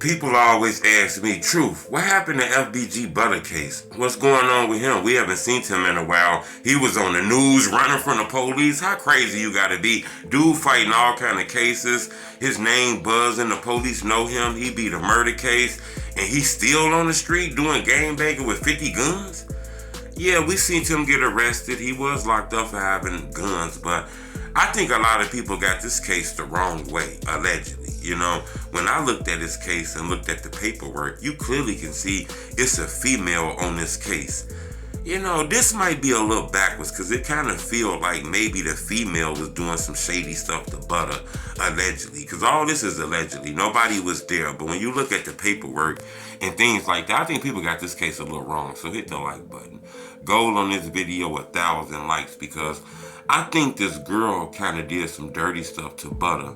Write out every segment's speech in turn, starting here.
People always ask me, Truth, what happened to FBG Butter case? What's going on with him? We haven't seen him in a while. He was on the news running from the police. How crazy you gotta be? Dude fighting all kind of cases. His name buzzing. The police know him. He beat a murder case. And he's still on the street doing gangbanging with 50 guns? Yeah, we seen him get arrested. He was locked up for having guns, but I think a lot of people got this case the wrong way, allegedly. You know, when I looked at this case and looked at the paperwork, you clearly can see it's a female on this case. You know, this might be a little backwards because it kind of feel like maybe the female was doing some shady stuff to Butter, allegedly. Because all this is allegedly. Nobody was there. But when you look at the paperwork and things like that, I think people got this case a little wrong. So hit the like button. Goal on this video, 1,000 likes, because I think this girl kind of did some dirty stuff to Butter.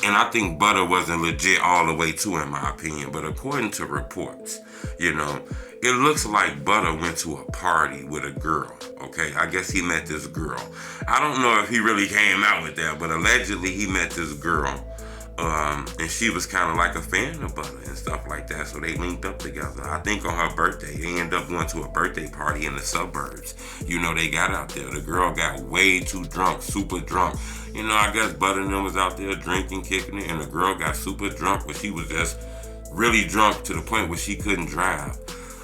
And I think Butter wasn't legit all the way too, in my opinion. But according to reports, you know, it looks like Butter went to a party with a girl, okay? I guess he met this girl. I don't know if he really came out with that, but allegedly he met this girl. And she was kind of like a fan of Butter and stuff like that, so they linked up together. I think on her birthday, they ended up going to a birthday party in the suburbs. You know, they got out there. The girl got way too drunk, super drunk. You know, I guess Butter and them was out there drinking, kicking it, and the girl got super drunk, but she was just really drunk to the point where she couldn't drive.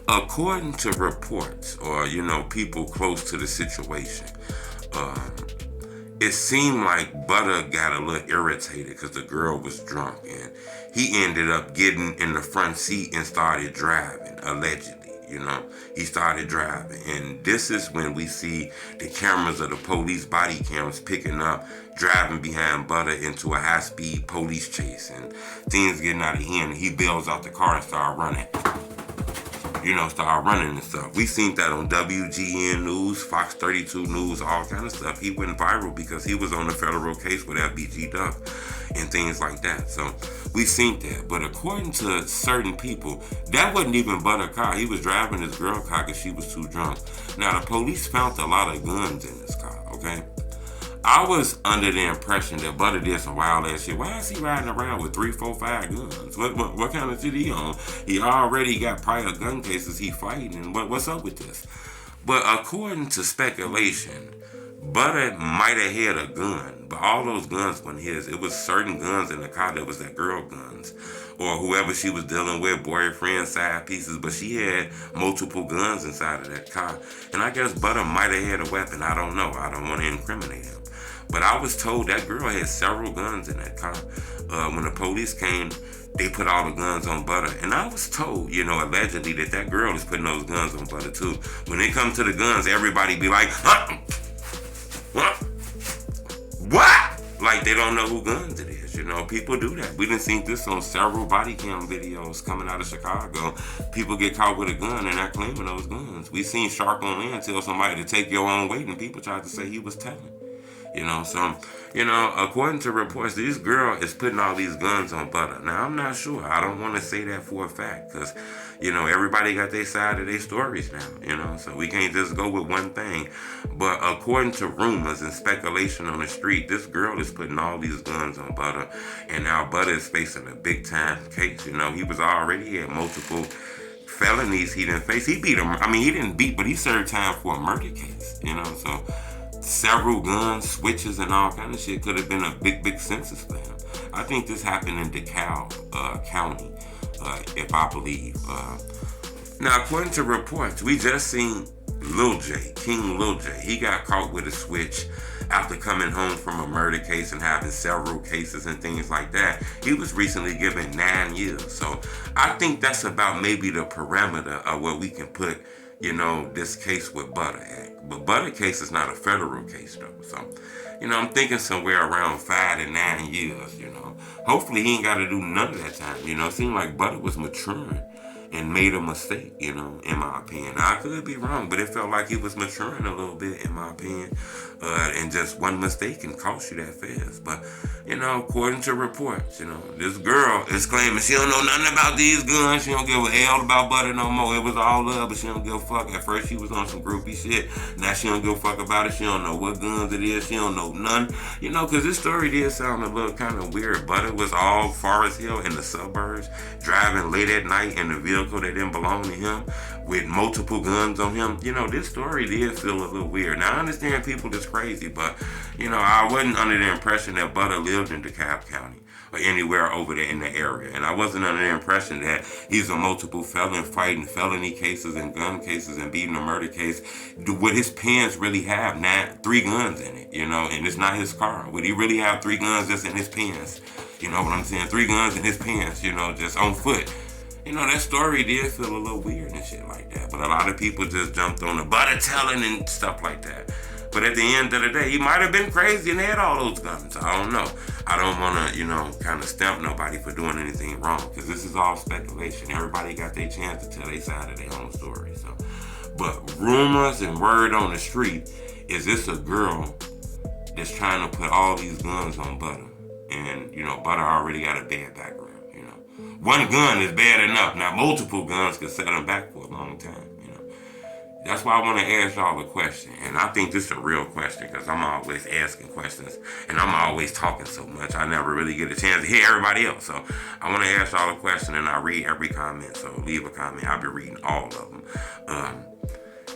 According to reports, or, you know, people close to the situation, it seemed like Butter got a little irritated because the girl was drunk, and he ended up getting in the front seat and started driving, allegedly. You know, he started driving, and this is when we see the cameras of the police body cams picking up driving behind Butter into a high-speed police chase, and things getting out of hand, and he bails out the car and started running. You know, start running and stuff. We seen that on WGN News, Fox 32 News, all kind of stuff. He went viral because he was on a federal case with FBG Duck and things like that. So we seen that. But according to certain people, that wasn't even Butter's car. He was driving his girl car because she was too drunk. Now, the police found a lot of guns in this car, okay? I was under the impression that Butter did some wild ass shit. Why is he riding around with 3, 4, 5 guns? What kind of shit he on? He already got prior gun cases he fighting, and what's up with this? But according to speculation, Butter might have had a gun, but all those guns weren't his. It was certain guns in the car that was that girl guns, or whoever she was dealing with, boyfriend, side pieces, but she had multiple guns inside of that car. And I guess Butter might have had a weapon. I don't know. I don't want to incriminate him. But I was told that girl had several guns in that car. When the police came, they put all the guns on Butter. And I was told, you know, allegedly that girl is putting those guns on Butter too. When it comes to the guns, everybody be like, huh? What? Like they don't know who guns it is. You know, people do that. We done seen this on several body cam videos coming out of Chicago. People get caught with a gun and not claiming those guns. We seen Shark on Land tell somebody to take your own weight, and people tried to say he was telling. You know, so, you know, according to reports, this girl is putting all these guns on Butter. Now, I'm not sure. I don't want to say that for a fact because, you know, everybody got their side of their stories now, you know, so we can't just go with one thing. But according to rumors and speculation on the street, this girl is putting all these guns on Butter, and now Butter is facing a big-time case. You know, he was already at multiple felonies he didn't face. He beat him. I mean, he didn't beat, but he served time for a murder case, you know, so several guns, switches, and all kind of shit could have been a big census for him. I think this happened in DeKalb County, if I believe. Now, according to reports, we just seen Lil J, King Lil J. He got caught with a switch after coming home from a murder case and having several cases and things like that. He was recently given 9 years. So I think that's about maybe the parameter of what we can put, you know, this case with Butter at. But Butter case is not a federal case though. So, you know, I'm thinking somewhere around 5 to 9 years, you know. Hopefully he ain't got to do none of that time, you know. It seemed like Butter was maturing and made a mistake, you know, in my opinion. I could be wrong, but it felt like he was maturing a little bit, in my opinion. And just one mistake can cost you that fast. But, according to reports, this girl is claiming she don't know nothing about these guns. She don't give a hell about Butter no more. It was all love, but she don't give a fuck. At first she was on some groupie shit. Now she don't give a fuck about it. She don't know what guns it is. She don't know none. Because this story did sound a little kind of weird. Butter was all Forest Hill in the suburbs, driving late at night in a vehicle that didn't belong to him, with multiple guns on him. This story did feel a little weird. Now, I understand people is crazy, but, I wasn't under the impression that Butter lived in DeKalb County or anywhere over there in the area. And I wasn't under the impression that he's a multiple felon fighting felony cases and gun cases and beating a murder case. Would his pants really have 3 guns in it, and it's not his car? Would he really have 3 guns just in his pants? You know what I'm saying? 3 guns in his pants, just on foot. That story did feel a little weird and shit like that. But a lot of people just jumped on the Butter telling and stuff like that. But at the end of the day, he might have been crazy and had all those guns. I don't know. I don't want to, kind of stamp nobody for doing anything wrong, because this is all speculation. Everybody got their chance to tell their side of their own story. So, but rumors and word on the street is this a girl that's trying to put all these guns on Butter. And, Butter already got a bad background. One gun is bad enough. Now, multiple guns can set him back for a long time. That's why I want to ask y'all a question. And I think this is a real question, because I'm always asking questions and I'm always talking so much. I never really get a chance to hear everybody else. So I want to ask y'all a question, and I read every comment. So leave a comment. I'll be reading all of them.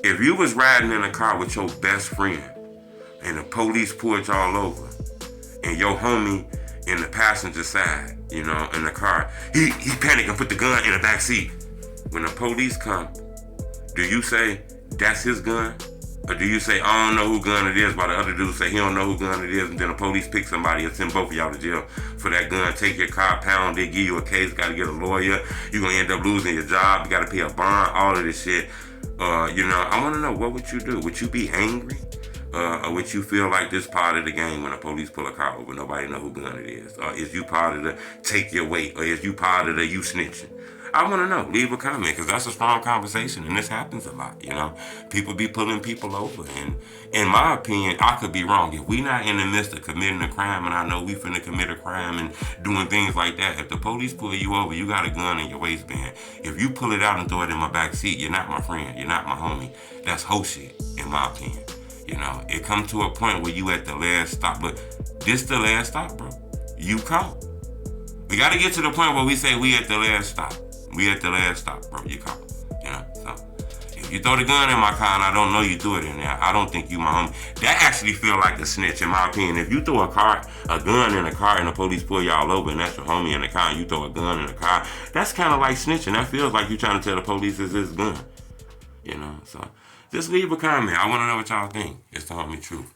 If you was riding in a car with your best friend and the police pulled y'all over, and your homie in the passenger side, in the car, he panicked and put the gun in the back seat. When the police come, do you say that's his gun? Or do you say, I don't know who gun it is, while the other dude say he don't know who gun it is, and then the police pick somebody and send both of y'all to jail for that gun, take your car, pound it, give you a case, got to get a lawyer, you're going to end up losing your job, you got to pay a bond, all of this shit. I want to know, what would you do? Would you be angry? Or would you feel like this part of the game when the police pull a car over, nobody know who gun it is? Or is you part of the take your weight? Or is you part of the you snitching? I want to know. Leave a comment, because that's a strong conversation, and this happens a lot, People be pulling people over, and in my opinion, I could be wrong. If we not in the midst of committing a crime, and I know we finna commit a crime and doing things like that, if the police pull you over, you got a gun in your waistband. If you pull it out and throw it in my back seat, you're not my friend. You're not my homie. That's hoe shit, in my opinion. It come to a point where you at the last stop, but this the last stop, bro. You caught. We got to get to the point where we say we at the last stop. We at the last stop, bro. You caught. So if you throw the gun in my car and I don't know you threw it in there, I don't think you my homie. That actually feel like a snitch, in my opinion. If you throw a gun in a car and the police pull y'all over and that's your homie in the car and you throw a gun in the car, that's kind of like snitching. That feels like you trying to tell the police it's his gun. So just leave a comment. I want to know what y'all think. It's the homie truth.